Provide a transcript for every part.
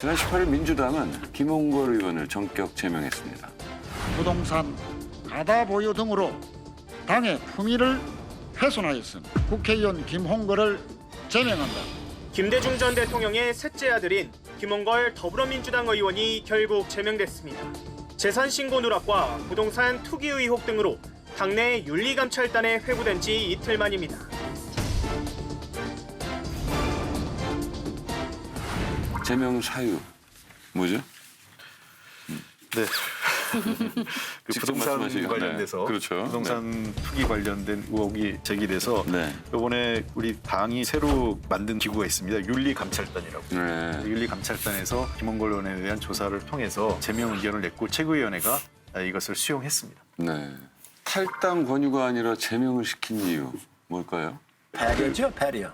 지난 18일 민주당은 김홍걸 의원을 전격 제명했습니다. 부동산 가다 보유 등으로 당의 품위를 훼손하였음 국회의원 김홍걸을 제명한다. 김대중 전 대통령의 셋째 아들인 김홍걸 더불어민주당 의원이 결국 제명됐습니다. 재산신고 누락과 부동산 투기 의혹 등으로 당내 윤리감찰단에 회부된 지 이틀 만입니다. 제명 사유 뭐죠? 네. 그 직접 부동산 말씀하시죠. 관련돼서 네. 그렇죠. 부동산 투기 관련된 의혹이 제기돼서 네. 이번에 우리 당이 새로 만든 기구가 있습니다. 윤리감찰단이라고. 네. 윤리감찰단에서 김홍걸 의원에 대한 조사를 통해서 제명 의견을 냈고 최고위원회가 이것을 수용했습니다. 네. 탈당 권유가 아니라 제명을 시킨 이유 뭘까요? 배려죠, 배려.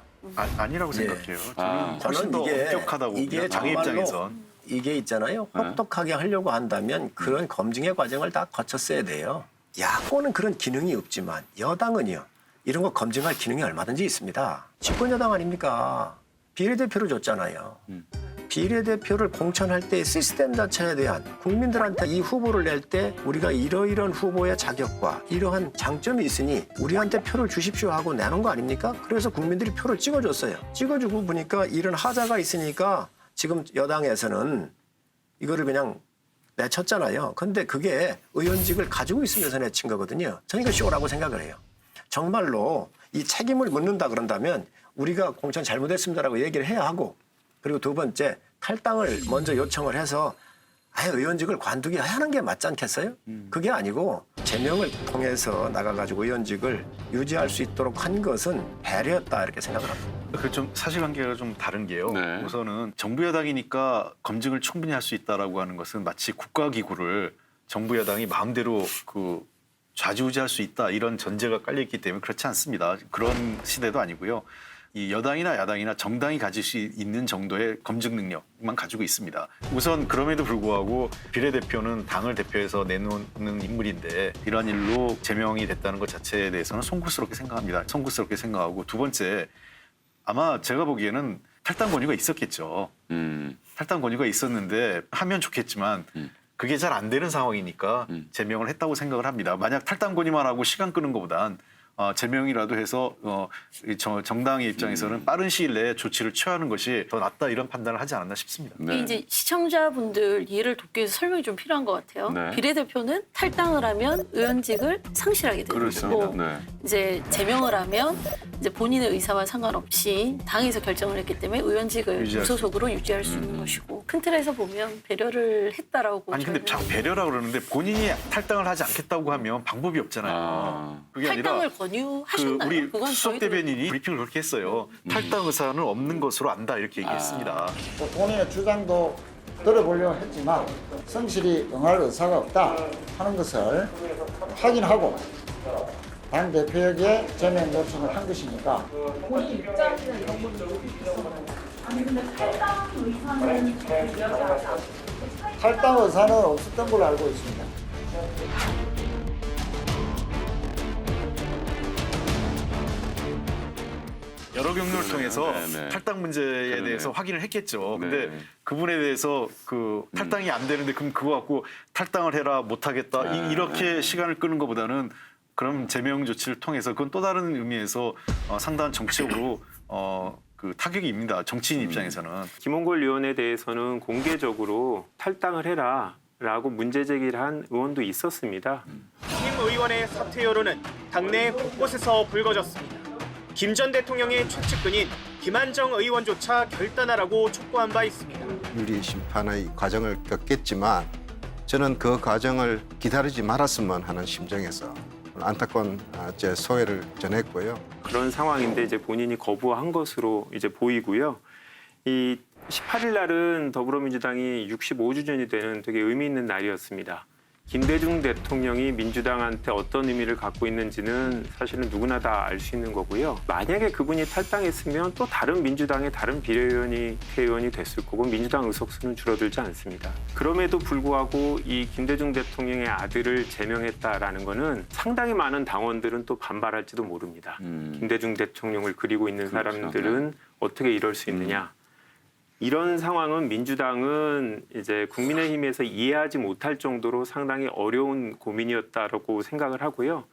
아니라고 네. 생각해요. 저는 아. 훨씬 더 저는 엄격하다고 이게 봅니다. 당의 정말로 입장에선. 이게 있잖아요. 혹독하게 하려고 한다면 그런 검증의 과정을 다 거쳤어야 돼요. 야권은 그런 기능이 없지만 여당은요. 이런 거 검증할 기능이 얼마든지 있습니다. 집권여당 아닙니까? 비례대표를 줬잖아요. 비례대표를 공천할 때 시스템 자체에 대한 국민들한테 이 후보를 낼 때 우리가 이러이러한 후보의 자격과 이러한 장점이 있으니 우리한테 표를 주십시오 하고 내는 거 아닙니까? 그래서 국민들이 표를 찍어줬어요. 찍어주고 보니까 이런 하자가 있으니까 지금 여당에서는 이거를 그냥 내쳤잖아요. 근데 그게 의원직을 가지고 있으면서 내친 거거든요. 저는 이거 쇼라고 생각을 해요. 정말로 이 책임을 묻는다 그런다면 우리가 공천 잘못했습니다라고 얘기를 해야 하고 그리고 두 번째 탈당을 먼저 요청을 해서 아예 의원직을 관두게 하는 게 맞지 않겠어요? 그게 아니고 제명을 통해서 나가가지고 의원직을 유지할 수 있도록 한 것은 배려였다 이렇게 생각을 합니다. 그 좀 사실관계가 좀 다른 게요. 네. 우선은 정부 여당이니까 검증을 충분히 할 수 있다라고 하는 것은 마치 국가기구를 정부 여당이 마음대로 그 좌지우지할 수 있다 이런 전제가 깔려 있기 때문에 그렇지 않습니다. 그런 시대도 아니고요. 이 여당이나 야당이나 정당이 가질 수 있는 정도의 검증 능력만 가지고 있습니다. 우선 그럼에도 불구하고 비례대표는 당을 대표해서 내놓는 인물인데 이러한 일로 제명이 됐다는 것 자체에 대해서는 송구스럽게 생각합니다. 송구스럽게 생각하고 두 번째 아마 제가 보기에는 탈당 권유가 있었겠죠. 탈당 권유가 있었는데 하면 좋겠지만 그게 잘 안 되는 상황이니까 제명을 했다고 생각을 합니다. 만약 탈당 권유만 하고 시간 끄는 것보단 제명이라도 해서 정당의 입장에서는 빠른 시일 내에 조치를 취하는 것이 더 낫다 이런 판단을 하지 않았나 싶습니다. 네. 이제 시청자분들 이해를 돕기 위해서 설명이 좀 필요한 것 같아요. 네. 비례대표는 탈당을 하면 의원직을 상실하게 되고 그렇습니다. 네. 이제 제명을 하면 이제 본인의 의사와 상관없이 당에서 결정을 했기 때문에 의원직을 유지할 수 무소속으로 유지할 수 있는 것이고 큰 틀에서 보면 배려를 했다라고. 아니 근데 저희는 자꾸 배려라고 그러는데 본인이 탈당을 하지 않겠다고 하면 방법이 없잖아요. 그게 아니라 탈당을 권유하셨나요? 우리 그건 수석 저희도- 대변인이 브리핑을 그렇게 했어요. 탈당 의사는 없는 것으로 안다 이렇게 얘기했습니다. 본인의 주장도 들어보려고 했지만 성실히 응할 의사가 없다 하는 것을 확인하고 당대표에게 제명 요청을 한 것이니까 본인 입장이나 이런 건 아니 근데 탈당 의사는 이야기하지 않고 탈당 의사는 없었던 걸로 알고 있습니다. 여러 경로를 네, 통해서 네, 네. 탈당 문제에 그러네. 대해서 확인을 했겠죠. 네. 근데 그분에 대해서 그 탈당이 안 되는데 그럼 그거 갖고 탈당을 해라 못하겠다 네, 이렇게 시간을 끄는 것보다는 그럼 제명 조치를 통해서 그건 또 다른 의미에서 상당한 정치적으로 그 타격이 입니다. 정치인 입장에서는. 김홍걸 의원에 대해서는 공개적으로 탈당을 해라라고 문제 제기를 한 의원도 있었습니다. 김 의원의 사퇴 여론은 당내 곳곳에서 불거졌습니다. 김 전 대통령의 최측근인 김한정 의원조차 결단하라고 촉구한 바 있습니다. 윤리 심판의 과정을 겪겠지만 저는 그 과정을 기다리지 말았으면 하는 심정에서 안타까운 제 소회를 전했고요. 그런 상황인데 이제 본인이 거부한 것으로 이제 보이고요. 이 18일 날은 더불어민주당이 65주년이 되는 되게 의미 있는 날이었습니다. 김대중 대통령이 민주당한테 어떤 의미를 갖고 있는지는 사실은 누구나 다 알 수 있는 거고요. 만약에 그분이 탈당했으면 또 다른 민주당의 다른 비례의원이 회의원이 됐을 거고 민주당 의석수는 줄어들지 않습니다. 그럼에도 불구하고 이 김대중 대통령의 아들을 제명했다라는 거는 상당히 많은 당원들은 또 반발할지도 모릅니다. 김대중 대통령을 그리고 있는 그렇죠. 사람들은 어떻게 이럴 수 있느냐. 이런 상황은 민주당은 이제 국민의힘에서 이해하지 못할 정도로 상당히 어려운 고민이었다라고 생각을 하고요.